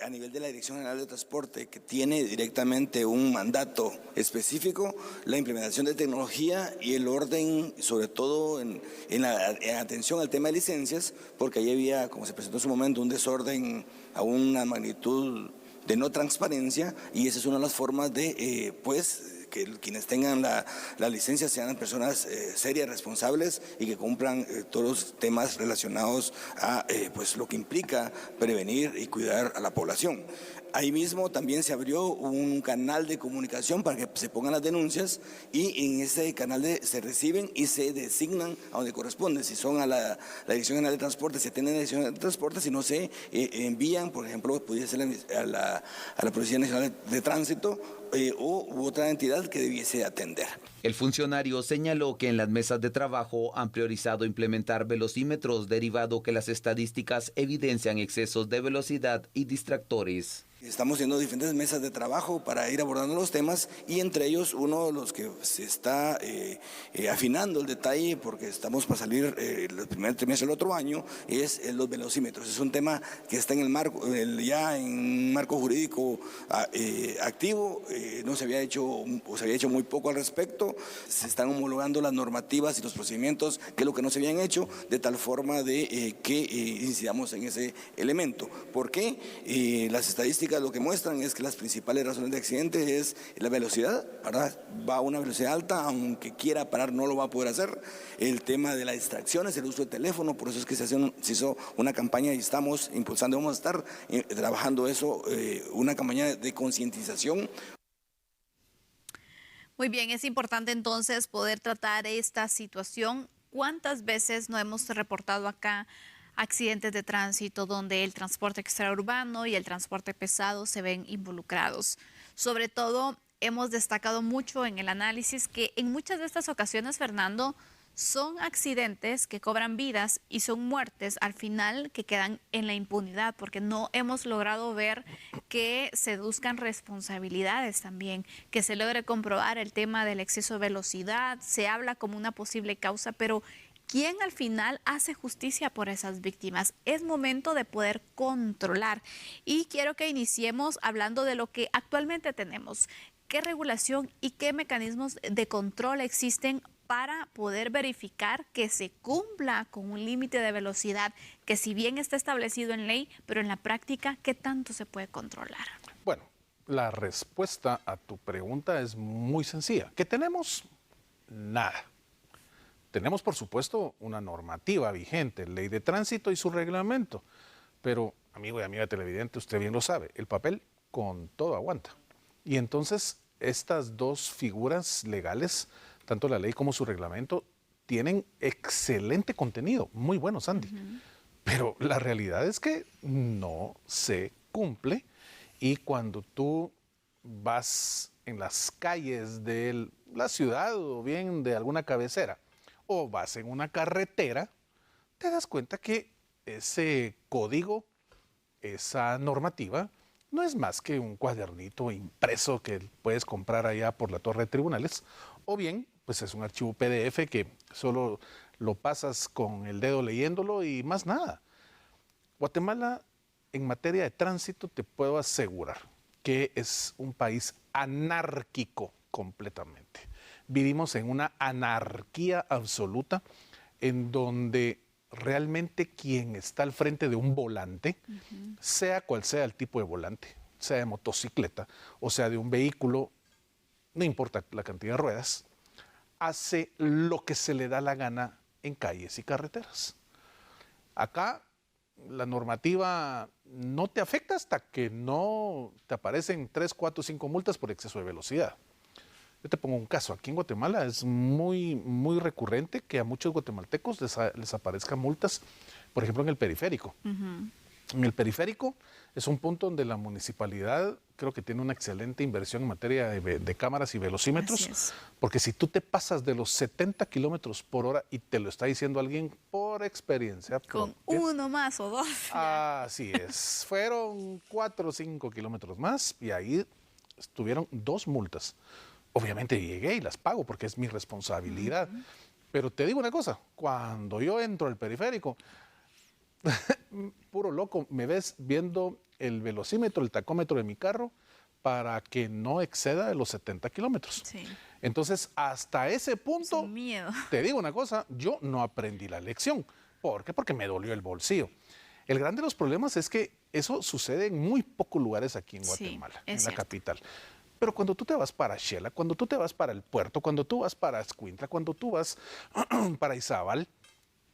a nivel de la Dirección General de Transporte, que tiene directamente un mandato específico, la implementación de tecnología y el orden, sobre todo en atención al tema de licencias, porque ahí había, como se presentó en su momento, un desorden a una magnitud de no transparencia, y esa es una de las formas de, que quienes tengan la licencia sean personas serias, responsables y que cumplan todos los temas relacionados a pues lo que implica prevenir y cuidar a la población. Ahí mismo también se abrió un canal de comunicación para que se pongan las denuncias, y en ese canal se reciben y se designan a donde corresponde. Si son a la Dirección General de Transporte, se atienden a la Dirección General de Transporte; si no, se envían, por ejemplo, pudiera ser a la Policía Nacional de Tránsito u otra entidad que debiese atender. El funcionario señaló que en las mesas de trabajo han priorizado implementar velocímetros, derivado que las estadísticas evidencian excesos de velocidad y distractores. Estamos haciendo diferentes mesas de trabajo para ir abordando los temas, y entre ellos uno de los que se está afinando el detalle, porque estamos para salir el primer trimestre del otro año, es los velocímetros. Es un tema que está en el marco, ya en un marco jurídico activo. No se había hecho, o se había hecho muy poco al respecto. Se están homologando las normativas y los procedimientos, que es lo que no se habían hecho, de tal forma de que incidamos en ese elemento. ¿Por qué? Las estadísticas lo que muestran es que las principales razones de accidente es la velocidad, ¿verdad? Va a una velocidad alta, aunque quiera parar no lo va a poder hacer. El tema de las distracciones, el uso de teléfono, por eso es que se hizo una campaña y estamos impulsando, vamos a estar trabajando eso, una campaña de concientización. Muy bien, es importante entonces poder tratar esta situación. ¿Cuántas veces no hemos reportado acá accidentes de tránsito donde el transporte extraurbano y el transporte pesado se ven involucrados? Sobre todo, hemos destacado mucho en el análisis que en muchas de estas ocasiones, Fernando, son accidentes que cobran vidas y son muertes al final que quedan en la impunidad, porque no hemos logrado ver que se buscan responsabilidades también, que se logre comprobar el tema del exceso de velocidad. Se habla como una posible causa, pero ¿quién al final hace justicia por esas víctimas? Es momento de poder controlar. Y quiero que iniciemos hablando de lo que actualmente tenemos. ¿Qué regulación y qué mecanismos de control existen para poder verificar que se cumpla con un límite de velocidad que, si bien está establecido en ley, pero en la práctica, qué tanto se puede controlar? Bueno, la respuesta a tu pregunta es muy sencilla. ¿Qué tenemos? Nada. Tenemos, por supuesto, una normativa vigente, ley de tránsito y su reglamento. Pero, amigo y amiga televidente, usted bien lo sabe, el papel con todo aguanta. Y entonces, estas dos figuras legales, tanto la ley como su reglamento, tienen excelente contenido. Muy bueno, Sandy. Pero la realidad es que no se cumple. Y cuando tú vas en las calles de la ciudad o bien de alguna cabecera, o vas en una carretera, te das cuenta que ese código, esa normativa, no es más que un cuadernito impreso que puedes comprar allá por la torre de tribunales, o bien pues es un archivo PDF que solo lo pasas con el dedo leyéndolo y más nada. Guatemala, en materia de tránsito, te puedo asegurar que es un país anárquico completamente. Vivimos en una anarquía absoluta en donde realmente quien está al frente de un volante, sea cual sea el tipo de volante, sea de motocicleta o sea de un vehículo, no importa la cantidad de ruedas, hace lo que se le da la gana en calles y carreteras. Acá la normativa no te afecta hasta que no te aparecen 3, 4, 5 multas por exceso de velocidad. Yo te pongo un caso. Aquí en Guatemala es muy recurrente que a muchos guatemaltecos les aparezcan multas, por ejemplo, en el periférico. En el periférico es un punto donde la municipalidad creo que tiene una excelente inversión en materia de cámaras y velocímetros, porque si tú te pasas de los 70 kilómetros por hora, y te lo está diciendo alguien por experiencia con propia, uno más o dos. Así es, fueron 4 o 5 kilómetros más y ahí estuvieron 2 multas. Obviamente llegué y las pago porque es mi responsabilidad. Pero te digo una cosa, cuando yo entro al periférico, puro loco, me ves viendo el velocímetro, el tacómetro de mi carro para que no exceda de los 70 kilómetros. Sí. Entonces, hasta ese punto, Es un miedo. te digo una cosa, yo no aprendí la lección. ¿Por qué? Porque me dolió el bolsillo. El grande de los problemas es que eso sucede en muy pocos lugares aquí en Sí, Guatemala, es en la cierto. capital. Pero cuando tú te vas para Xela, cuando tú te vas para el puerto, cuando tú vas para Escuintla, cuando tú vas para Izabal,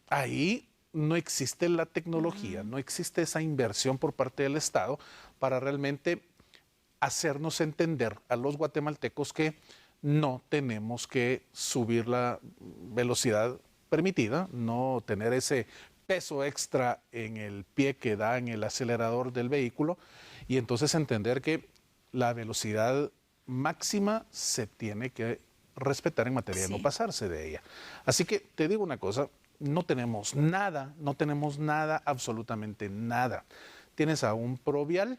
ahí no existe la tecnología, no existe esa inversión por parte del Estado para realmente hacernos entender a los guatemaltecos que no tenemos que subir la velocidad permitida, no tener ese peso extra en el pie que da en el acelerador del vehículo y entonces entender que la velocidad máxima se tiene que respetar en materia de no Sí. pasarse de ella. Así que te digo una cosa, no tenemos nada, absolutamente nada. Tienes a un Provial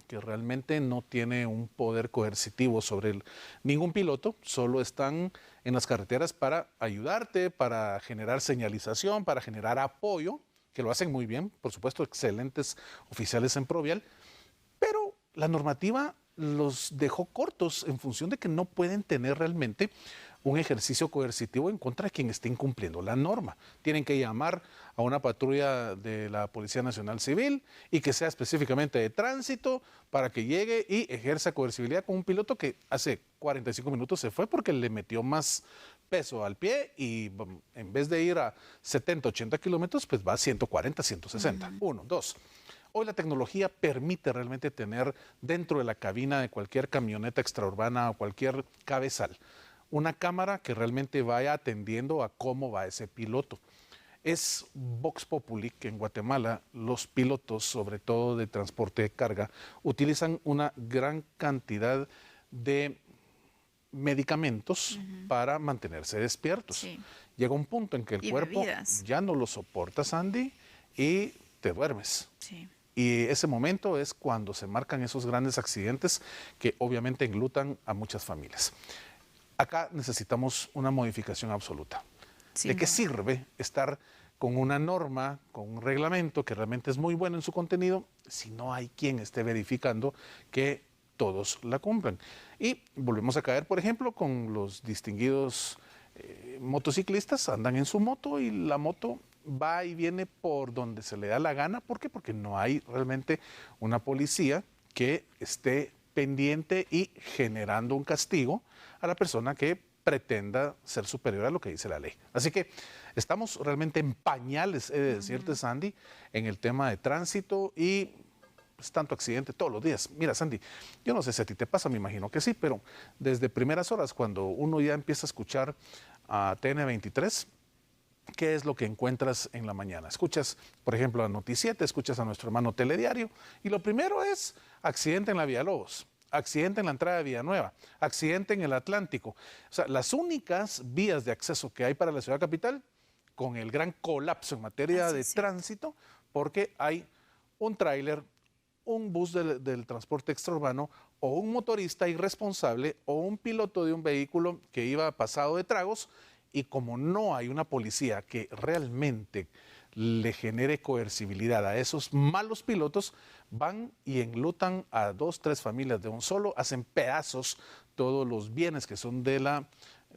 que realmente no tiene un poder coercitivo sobre ningún piloto, solo están en las carreteras para ayudarte, para generar señalización, para generar apoyo, que lo hacen muy bien, por supuesto, excelentes oficiales en Provial, pero la normativa los dejó cortos en función de que no pueden tener realmente un ejercicio coercitivo en contra de quien esté incumpliendo la norma. Tienen que llamar a una patrulla de la Policía Nacional Civil y que sea específicamente de tránsito para que llegue y ejerza coercibilidad con un piloto que hace 45 minutos se fue porque le metió más peso al pie y en vez de ir a 70, 80 kilómetros, pues va a 140, 160. Uno, dos. Hoy la tecnología permite realmente tener dentro de la cabina de cualquier camioneta extraurbana o cualquier cabezal una cámara que realmente vaya atendiendo a cómo va ese piloto. Es Vox Populi que en Guatemala los pilotos, sobre todo de transporte de carga, utilizan una gran cantidad de medicamentos para mantenerse despiertos. Sí. Llega un punto en que el Y cuerpo bebidas. ya no lo soporta, Sandy, y te duermes. Sí. Y ese momento es cuando se marcan esos grandes accidentes que obviamente enlutan a muchas familias. Acá necesitamos una modificación absoluta. Sin ¿De qué duda. sirve estar con una norma, con un reglamento que realmente es muy bueno en su contenido, si no hay quien esté verificando que todos la cumplan? Y volvemos a caer, por ejemplo, con los distinguidos motociclistas, andan en su moto y la moto va y viene por donde se le da la gana. ¿Por qué? Porque no hay realmente una policía que esté pendiente y generando un castigo a la persona que pretenda ser superior a lo que dice la ley. Así que estamos realmente en pañales, he de decirte, Sandy, en el tema de tránsito y pues, tanto accidente todos los días. Mira, Sandy, yo no sé si a ti te pasa, me imagino que sí, pero desde primeras horas, cuando uno ya empieza a escuchar a TN23, ¿qué es lo que encuentras en la mañana? Escuchas, por ejemplo, a Noticiete, escuchas a nuestro hermano Telediario, y lo primero es accidente en la Vía Lobos, accidente en la entrada de Villanueva, accidente en el Atlántico. O sea, las únicas vías de acceso que hay para la ciudad capital, con el gran colapso en materia Así de es cierto. tránsito, porque hay un tráiler, un bus del transporte extraurbano, o un motorista irresponsable, o un piloto de un vehículo que iba pasado de tragos, y como no hay una policía que realmente le genere coercibilidad a esos malos pilotos, van y enlutan a 2, 3 familias de un solo, hacen pedazos todos los bienes que son de la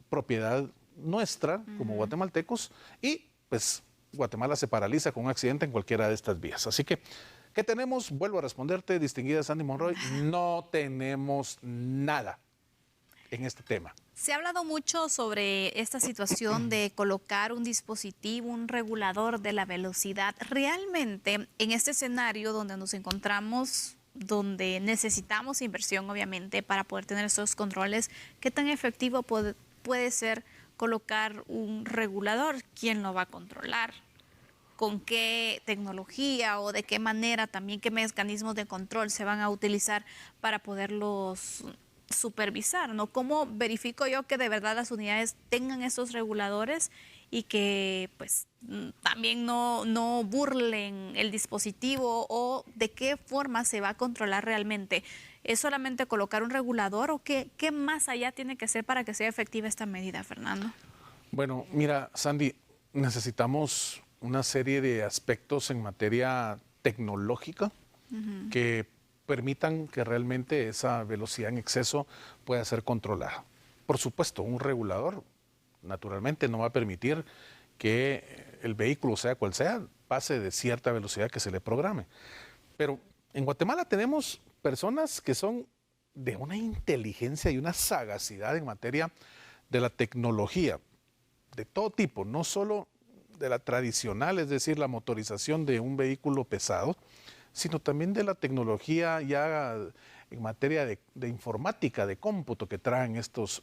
propiedad nuestra como guatemaltecos y pues Guatemala se paraliza con un accidente en cualquiera de estas vías. Así que, ¿qué tenemos? Vuelvo a responderte, distinguida Sandy Monroy, no tenemos nada en este tema. Se ha hablado mucho sobre esta situación de colocar un dispositivo, un regulador de la velocidad. Realmente, en este escenario donde nos encontramos, donde necesitamos inversión, obviamente, para poder tener esos controles, ¿qué tan efectivo puede ser colocar un regulador? ¿Quién lo va a controlar? ¿Con qué tecnología o de qué manera también, qué mecanismos de control se van a utilizar para poderlos supervisar, ¿no? ¿Cómo verifico yo que de verdad las unidades tengan esos reguladores y que pues también no burlen el dispositivo o de qué forma se va a controlar realmente? ¿Es solamente colocar un regulador o qué más allá tiene que ser para que sea efectiva esta medida, Fernando? Bueno, mira, Sandy, necesitamos una serie de aspectos en materia tecnológica que permitan que realmente esa velocidad en exceso pueda ser controlada. Por supuesto, un regulador naturalmente no va a permitir que el vehículo, sea cual sea, pase de cierta velocidad que se le programe. Pero en Guatemala tenemos personas que son de una inteligencia y una sagacidad en materia de la tecnología, de todo tipo, no solo de la tradicional, es decir, la motorización de un vehículo pesado, sino también de la tecnología ya en materia de informática, de cómputo que traen estos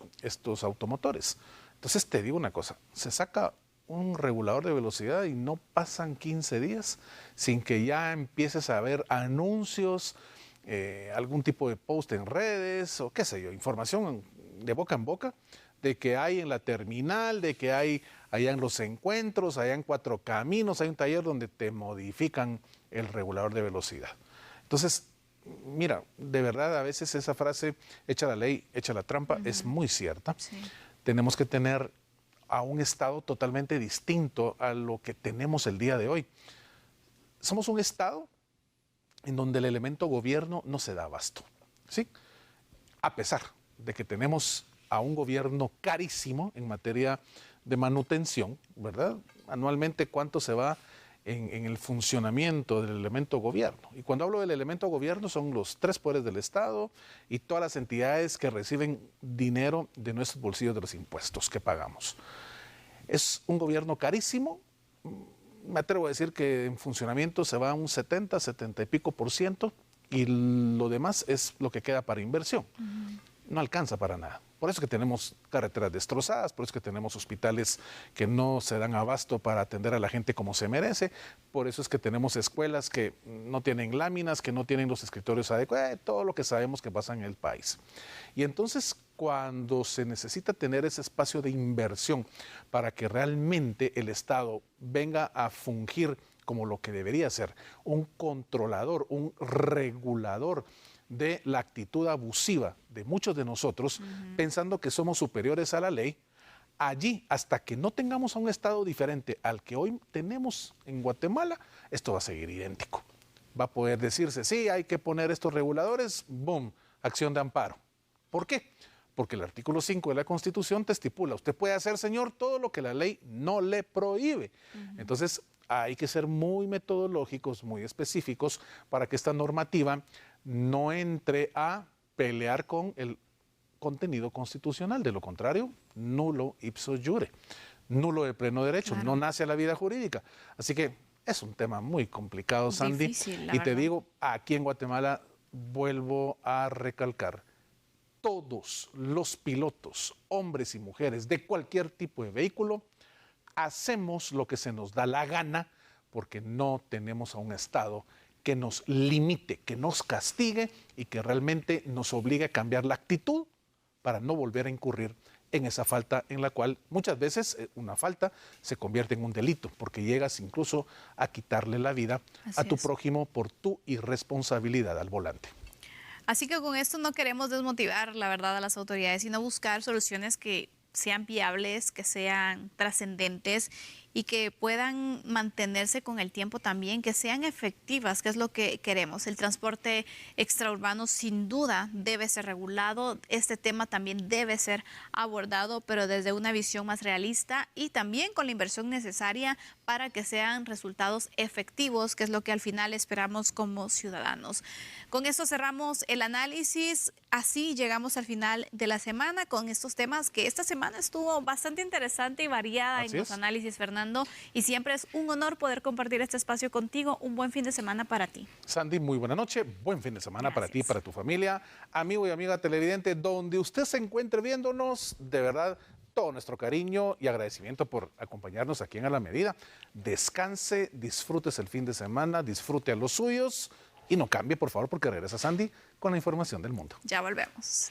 automotores. Entonces te digo una cosa, se saca un regulador de velocidad y no pasan 15 días sin que ya empieces a ver anuncios, algún tipo de post en redes o qué sé yo, información de boca en boca de que hay en la terminal, de que hay allá en los encuentros, allá en Cuatro Caminos, hay un taller donde te modifican el regulador de velocidad. Entonces, mira, de verdad a veces esa frase, echa la ley, echa la trampa, es muy cierta. Sí. Tenemos que tener a un Estado totalmente distinto a lo que tenemos el día de hoy. Somos un Estado en donde el elemento gobierno no se da abasto, ¿sí? A pesar de que tenemos a un gobierno carísimo en materia de manutención, ¿verdad? Anualmente, ¿cuánto se va en el funcionamiento del elemento gobierno? Y cuando hablo del elemento gobierno son los 3 poderes del Estado y todas las entidades que reciben dinero de nuestros bolsillos de los impuestos que pagamos. Es un gobierno carísimo. Me atrevo a decir que en funcionamiento se va a un 70, 70 y pico % y lo demás es lo que queda para inversión. No alcanza para nada. Por eso es que tenemos carreteras destrozadas, por eso es que tenemos hospitales que no se dan abasto para atender a la gente como se merece, por eso es que tenemos escuelas que no tienen láminas, que no tienen los escritorios adecuados, todo lo que sabemos que pasa en el país. Y entonces, cuando se necesita tener ese espacio de inversión para que realmente el Estado venga a fungir como lo que debería ser, un controlador, un regulador de la actitud abusiva de muchos de nosotros, pensando que somos superiores a la ley, allí, hasta que no tengamos a un Estado diferente al que hoy tenemos en Guatemala, esto va a seguir idéntico. Va a poder decirse, sí, hay que poner estos reguladores, boom, acción de amparo. ¿Por qué? Porque el artículo 5 de la Constitución te estipula, usted puede hacer, señor, todo lo que la ley no le prohíbe. Entonces, hay que ser muy metodológicos, muy específicos, para que esta normativa no entre a pelear con el contenido constitucional. De lo contrario, nulo ipso iure, nulo de pleno derecho, no nace a la vida jurídica. Así que es un tema muy complicado, Sandy. Difícil, y te digo, aquí en Guatemala, vuelvo a recalcar, todos los pilotos, hombres y mujeres de cualquier tipo de vehículo, hacemos lo que se nos da la gana porque no tenemos a un Estado que nos limite, que nos castigue y que realmente nos obligue a cambiar la actitud para no volver a incurrir en esa falta en la cual muchas veces una falta se convierte en un delito porque llegas incluso a quitarle la vida a tu prójimo por tu irresponsabilidad al volante. Así que con esto no queremos desmotivar, la verdad, a las autoridades, sino buscar soluciones que sean viables, que sean trascendentes y que puedan mantenerse con el tiempo también, que sean efectivas, que es lo que queremos. El transporte extraurbano sin duda debe ser regulado, este tema también debe ser abordado, pero desde una visión más realista y también con la inversión necesaria para que sean resultados efectivos, que es lo que al final esperamos como ciudadanos. Con esto cerramos el análisis, así llegamos al final de la semana con estos temas que esta semana estuvo bastante interesante y variada en los análisis, Fernando. Y siempre es un honor poder compartir este espacio contigo. Un buen fin de semana para ti. Sandy, muy buena noche. Buen fin de semana para ti y para tu familia. Amigo y amiga televidente, donde usted se encuentre viéndonos, de verdad, todo nuestro cariño y agradecimiento por acompañarnos aquí en A la Medida. Descanse, disfrutes el fin de semana, disfrute a los suyos y no cambie, por favor, porque regresa Sandy con la información del mundo. Ya volvemos.